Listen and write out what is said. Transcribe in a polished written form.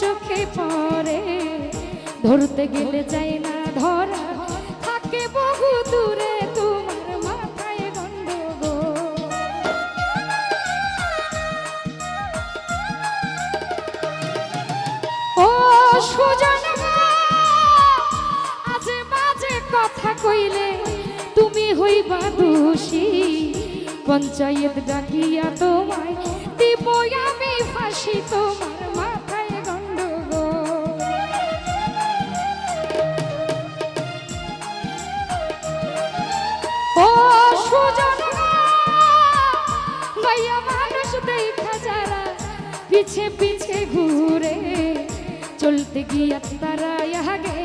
চোখে পড়ে, ধরতে গেলে চাই না ধরা, থাকে বহু দূরে তোমার মাথায় গন্ডগোল। ও সুজন আজে বাজে কথা কইলে তুমি হইবা দোষী, পঞ্চায়েত ডাকিয়া তোমায় দিব আমি ফাঁসি, তোমার মাথায় গন্ডগোল। ও সুজন গাইয়া মানুষ দেখা যারা পিছে পিছে ঘুরে, চলতে গিয়া তারা আগে